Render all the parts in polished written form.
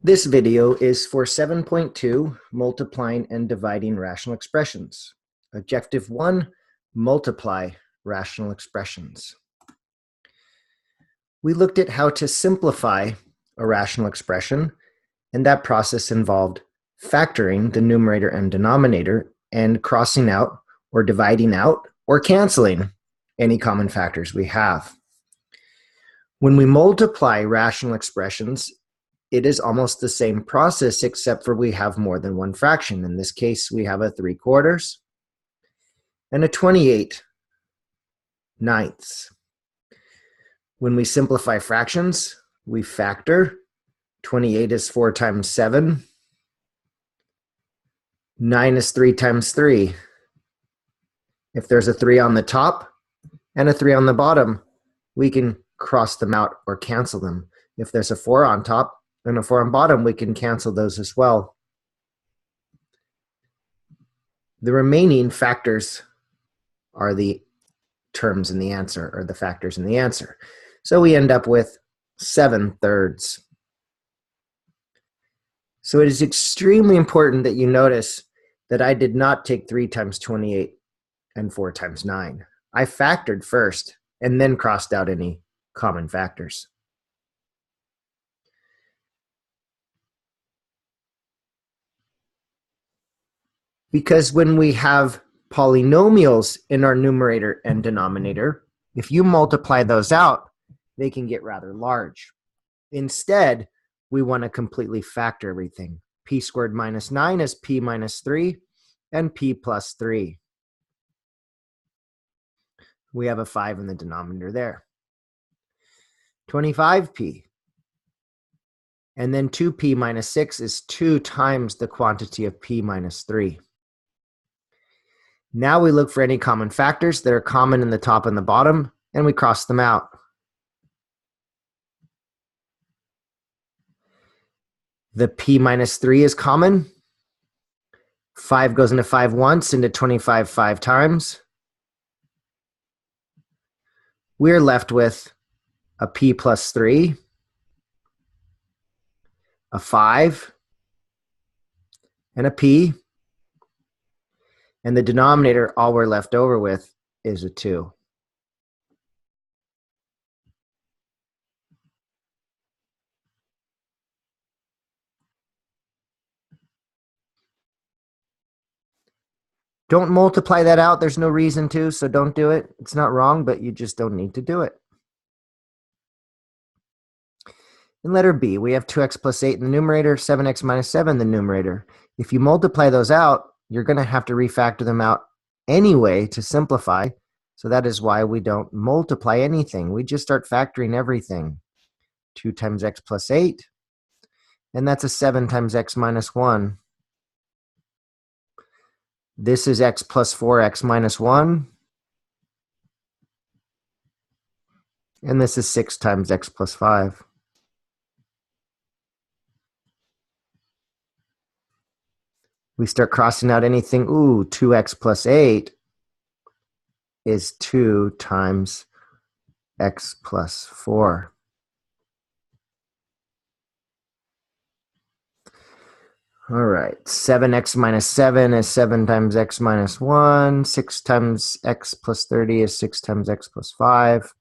This video is for 7.2, multiplying and dividing rational expressions. Objective 1, multiply rational expressions. We looked at how to simplify a rational expression, and that process involved factoring the numerator and denominator and crossing out or dividing out or canceling any common factors we have. When we multiply rational expressions, it is almost the same process except for we have more than one fraction. In this case, we have a 3/4 and a 28/9. When we simplify fractions, we factor. 28 is 4 times 7. 9 is 3 times 3. If there's a 3 on the top and a 3 on the bottom, we can cross them out or cancel them. If there's a 4 on top and a 4 on bottom, we can cancel those as well. The remaining factors are the terms in the answer, or the factors in the answer. So we end up with 7/3. So it is extremely important that you notice that I did not take 3 times 28 and 4 times 9. I factored first and then crossed out any common factors. Because when we have polynomials in our numerator and denominator, if you multiply those out, they can get rather large. Instead, we want to completely factor everything. P squared minus 9 is P minus 3 and P plus 3. We have a 5 in the denominator there. 25p. And then 2p minus 6 is 2 times the quantity of p minus 3. Now we look for any common factors that are common in the top and the bottom, and we cross them out. The p minus 3 is common. 5 goes into 5 once, into 25 5 times. We're left with a p plus 3, a 5, and a p. And the denominator, all we're left over with is a 2. Don't multiply that out. There's no reason to, so don't do it. It's not wrong, but you just don't need to do it. In letter B, we have 2x plus 8 in the numerator, 7x minus 7 in the numerator. If you multiply those out, you're going to have to refactor them out anyway to simplify. So that is why we don't multiply anything. We just start factoring everything. 2 times x plus 8, and that's a 7 times x minus 1. This is x plus 4x minus 1. And this is 6 times x plus 5. We start crossing out anything. Ooh, 2x plus 8 is 2 times x plus 4. All right, 7x minus 7 is 7 times x minus 1. 6 times x plus 30 is 6 times x plus 5.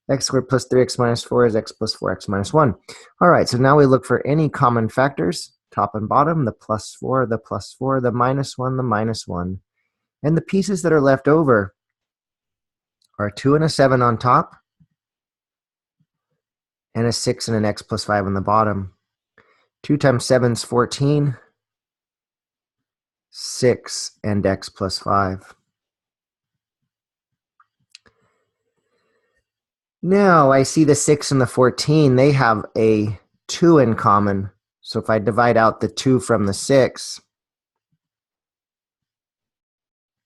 X squared plus 3x minus 4 is x plus 4x minus 1. All right, so now we look for any common factors, top and bottom, the plus 4, the plus 4, the minus 1, the minus 1. And the pieces that are left over are 2 and a 7 on top, and a 6 and an x plus 5 on the bottom. 2 times 7 is 14, 6 and x plus 5. Now I see the 6 and the 14, they have a 2 in common. So if I divide out the 2 from the 6,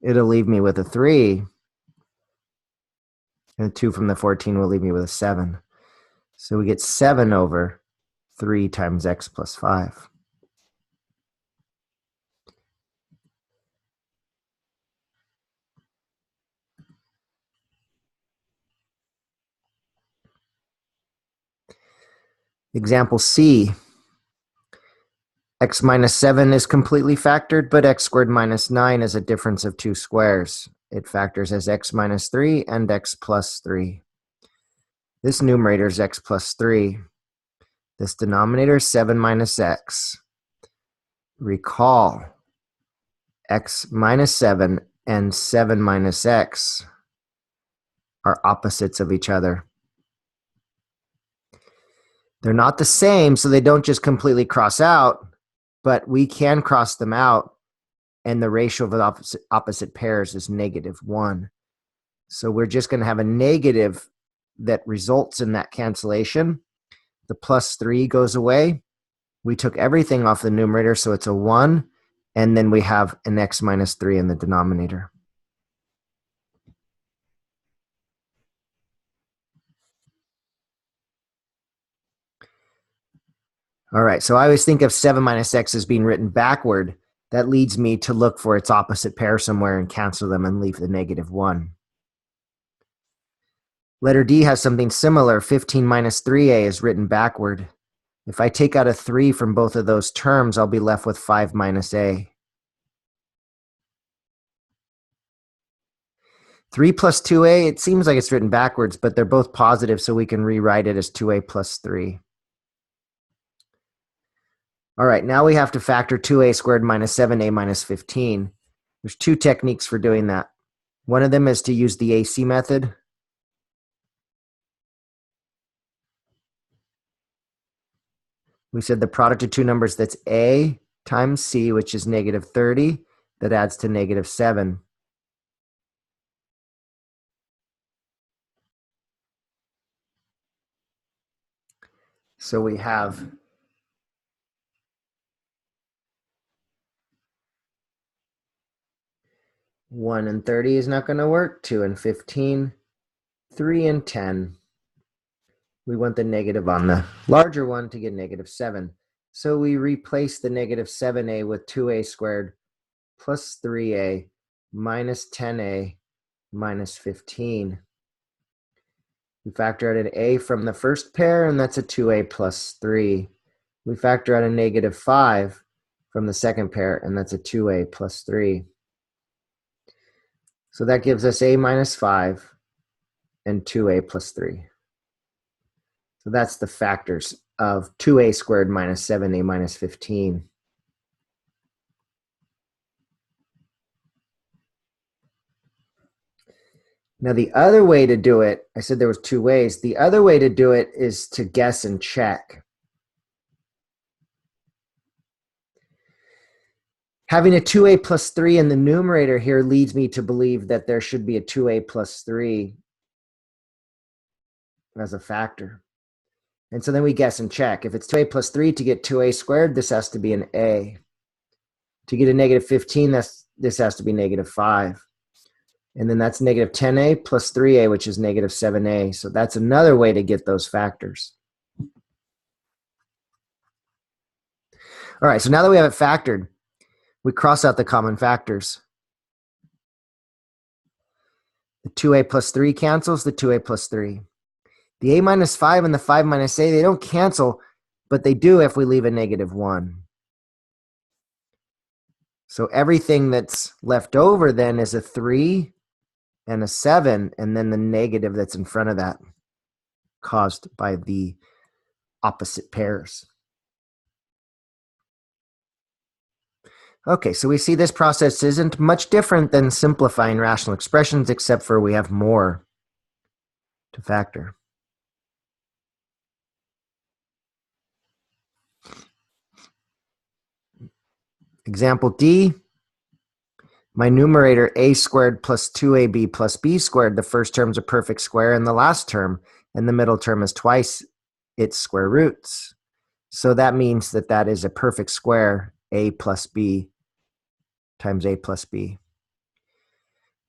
it'll leave me with a 3. And the 2 from the 14 will leave me with a 7. So we get 7 over 3 times x plus 5. Example C, X minus 7 is completely factored, but x squared minus 9 is a difference of two squares. It factors as x minus 3 and x plus 3. This numerator is x plus 3. This denominator is 7 minus x. Recall, x minus 7 and 7 minus x are opposites of each other. They're not the same, so they don't just completely cross out, but we can cross them out, and the ratio of the opposite pairs is -1. So we're just going to have a negative that results in that cancellation. The plus 3 goes away. We took everything off the numerator, so it's a 1, and then we have an x minus 3 in the denominator. All right, so I always think of 7 minus x as being written backward. That leads me to look for its opposite pair somewhere and cancel them and leave the -1. Letter D has something similar. 15 minus 3a is written backward. If I take out a 3 from both of those terms, I'll be left with 5 minus a. 3 plus 2a, it seems like it's written backwards, but they're both positive, so we can rewrite it as 2a plus 3. All right, now we have to factor 2a squared minus 7a minus 15. There's two techniques for doing that. One of them is to use the AC method. We said the product of two numbers, that's a times c, which is -30, that adds to -7. So we have 1 and 30 is not going to work. 2 and 15, 3 and 10. We want the negative on the larger one to get -7. So we replace the -7a with 2a squared plus 3a minus 10a minus 15. We factor out an a from the first pair, and that's a 2a plus 3. We factor out a -5 from the second pair, and that's a 2a plus 3. So that gives us a minus 5 and 2a plus 3. So that's the factors of 2a squared minus 7a minus 15. Now the other way to do it, I said there was two ways. The other way to do it is to guess and check. Having a 2a plus 3 in the numerator here leads me to believe that there should be a 2a plus 3 as a factor. And so then we guess and check. If it's 2a plus 3 to get 2a squared, this has to be an a. To get a -15, this has to be -5. And then that's -10a plus 3a, which is -7a. So that's another way to get those factors. All right, so now that we have it factored, we cross out the common factors. The 2a plus 3 cancels the 2a plus 3. The a minus 5 and the 5 minus a, they don't cancel, but they do if we leave a -1. So everything that's left over then is a 3 and a 7, and then the negative that's in front of that, caused by the opposite pairs. Okay, so we see this process isn't much different than simplifying rational expressions, except for we have more to factor. Example D, my numerator a squared plus 2ab plus b squared, the first term's a perfect square and the last term, and the middle term is twice its square roots. So that means that that is a perfect square, a plus b times a plus b.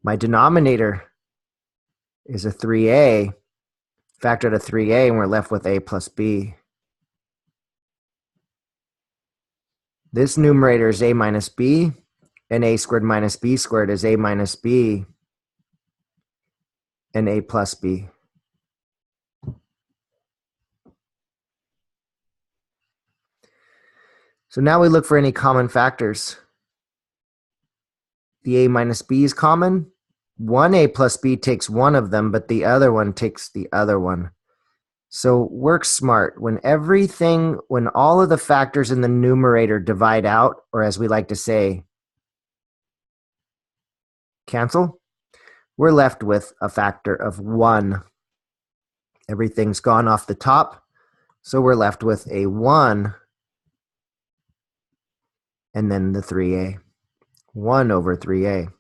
My denominator is a 3a, factor out a 3a, and we're left with a plus b. This numerator is a minus b, and a squared minus b squared is a minus b, and a plus b. So now we look for any common factors. The a minus b is common. One a plus b takes one of them, but the other one takes the other one. So work smart. When all of the factors in the numerator divide out, or as we like to say, cancel, we're left with a factor of 1. Everything's gone off the top, so we're left with a 1 and then the 3a. 1 over 3a.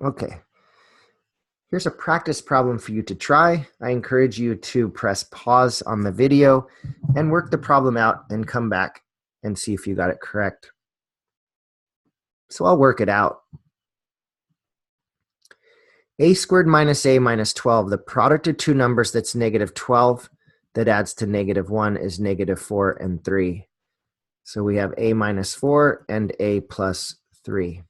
Okay. Here's a practice problem for you to try. I encourage you to press pause on the video and work the problem out and come back and see if you got it correct. So I'll work it out. A squared minus a minus 12, the product of two numbers that's negative 12 that adds to negative 1 is negative 4 and 3. So we have a minus 4 and a plus 3.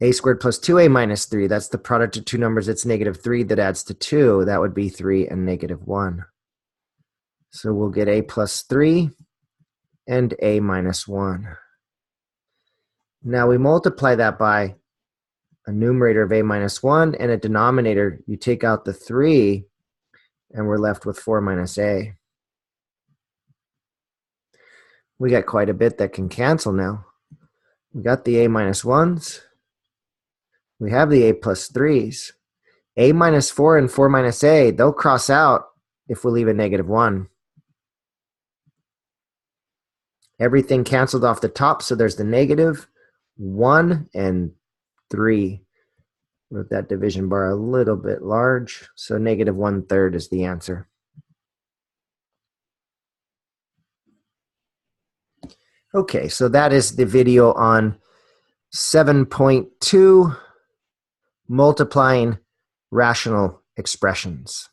A squared plus 2a minus 3, that's the product of two numbers that's negative 3 that adds to 2. That would be 3 and negative 1. So we'll get a plus 3 and a minus 1. Now we multiply that by a numerator of a minus 1 and a denominator. You take out the 3 and we're left with 4 minus a. We got quite a bit that can cancel now. We got the a minus 1s. We have the a plus 3s. A minus 4 and 4 minus a, they'll cross out if we leave a negative 1. Everything canceled off the top, so there's the negative 1 and 3. With that division bar a little bit large, so negative 1/3 is the answer. Okay, so that is the video on 7.2, multiplying rational expressions.